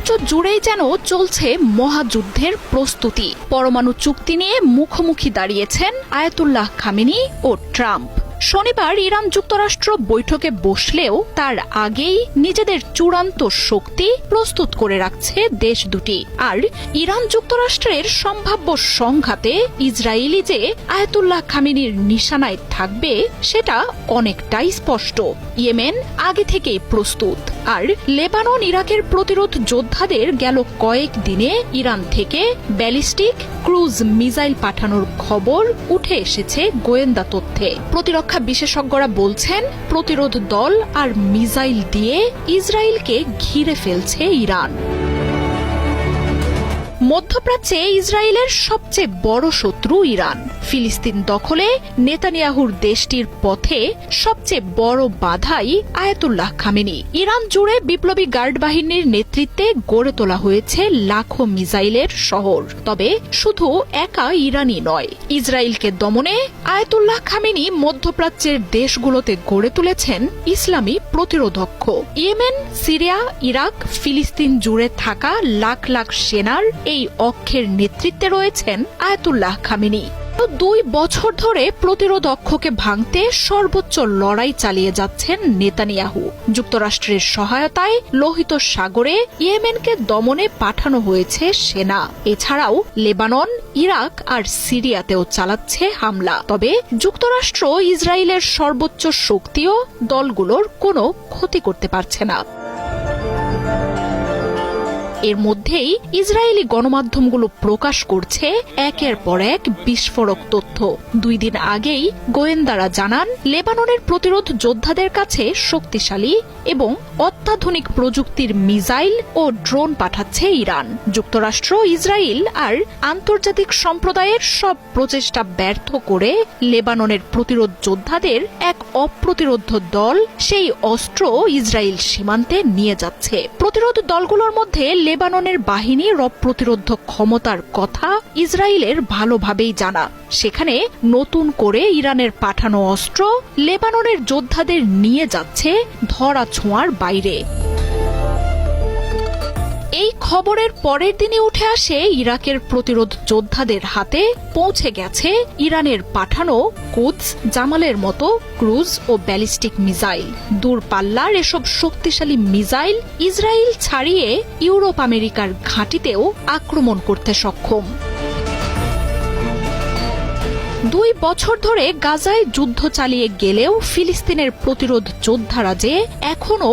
যুক্তরাষ্ট্র জুড়েই যেন চলছে মহাযুদ্ধের প্রস্তুতি। পরমাণু চুক্তি নিয়ে মুখোমুখি দাঁড়িয়েছেন আয়াতুল্লাহ খামেনি ও ট্রাম্প। শনিবার ইরান যুক্তরাষ্ট্র বৈঠকে বসলেও তার আগেই নিজেদের চূড়ান্ত শক্তি প্রস্তুত করে রাখছে দেশ দুটি। আর ইরান যুক্তরাষ্ট্রের সম্ভাব্য সংঘাতে ইসরায়েলি যে আয়াতুল্লাহ খামেনির নিশানায় থাকবে সেটা অনেকটাই স্পষ্ট। ইয়েমেন আগে থেকেই প্রস্তুত, আর লেবানন ইরাকের প্রতিরোধ যোদ্ধাদের গেল কয়েক দিনে ইরান থেকে ব্যালিস্টিক ক্রুজ মিসাইল পাঠানোর খবর উঠে এসেছে গোয়েন্দা তথ্যে। প্রতিরক্ষা বিশেষজ্ঞরা বলছেন প্রতিরোধ দল আর মিসাইল দিয়ে ইসরায়েলকে ঘিরে ফেলছে ইরান। মধ্যপ্রাচ্যে ইসরায়েলের সবচেয়ে বড় শত্রু ইরান। ফিলিস্তিন দখলে নেতানিয়াহুর দেশটির পথে সবচেয়ে বড় বাধাই আয়াতুল্লাহ খামেনি। ইরান জুড়ে বিপ্লবী গার্ড বাহিনীর নেতৃত্বে গড়ে তোলা হয়েছে লাখো মিসাইলের শহর। তবে শুধু একা ইরানই নয়, ইসরায়েলকে দমনে আয়াতুল্লাহ খামেনি মধ্যপ্রাচ্যের দেশগুলোতে গড়ে তুলেছেন ইসলামী প্রতিরোধক্ষ। ইয়েমেন, সিরিয়া, ইরাক, ফিলিস্তিন জুড়ে থাকা লাখ লাখ সেনার এই অক্ষের নেতৃত্বে রয়েছেন আয়াতুল্লাহ খামেনি। 2 বছর ধরে প্রতিরোধ অক্ষকে ভাঙতে সর্বোচ্চ লড়াই চালিয়ে যাচ্ছেন নেতানিয়াহু। যুক্তরাষ্ট্রের সহায়তায় লোহিত সাগরে ইয়েমেনকে দমনে পাঠানো হয়েছে সেনা। এছাড়াও লেবানন, ইরাক আর সিরিয়াতেও চালাচ্ছে হামলা। তবে যুক্তরাষ্ট্র ইসরায়েলের সর্বোচ্চ শক্তিও দলগুলোর কোনো ক্ষতি করতে পারছে না। এর মধ্যেই ইসরায়েলি গণমাধ্যমগুলো প্রকাশ করছে একের পর এক বিস্ফোরক তথ্য। 2 দিন আগেই গোয়েন্দারা জানান লেবাননের প্রতিরোধ যোদ্ধাদের কাছে শক্তিশালী এবং অত্যাধুনিক প্রযুক্তির মিসাইল ও ড্রোন পাঠাচ্ছে ইরান। যুক্তরাষ্ট্র, ইসরায়েল আর আন্তর্জাতিক সম্প্রদায়ের সব প্রচেষ্টা ব্যর্থ করে লেবাননের প্রতিরোধ যোদ্ধাদের এক অপ্রতিরোধ্য দল সেই অস্ত্র ইসরায়েল সীমান্তে নিয়ে যাচ্ছে। প্রতিরোধ দলগুলোর মধ্যে লেবাননের বাহিনীর প্রতিরোধ ক্ষমতার কথা ইসরায়েলের ভালোভাবেই জানা। সেখানে নতুন করে ইরানের পাঠানো অস্ত্র লেবাননের যোদ্ধাদের নিয়ে যাচ্ছে ধরা ছোঁয়ার বাইরে। এই খবরের পরের দিনে উঠে আসে ইরাকের প্রতিরোধ যোদ্ধাদের হাতে পৌঁছে গেছে ইরানের পাঠানো কুদস, জামালের মতো ক্রুজ ও ব্যালিস্টিক মিসাইল। দূরপাল্লার এসব শক্তিশালী মিসাইল ইসরায়েল ছাড়িয়ে ইউরোপ আমেরিকার ঘাঁটিতেও আক্রমণ করতে সক্ষম। 2 বছর ধরে গাজায় যুদ্ধ চালিয়ে গেলেও ফিলিস্তিনের প্রতিরোধ যোদ্ধারা যে এখনও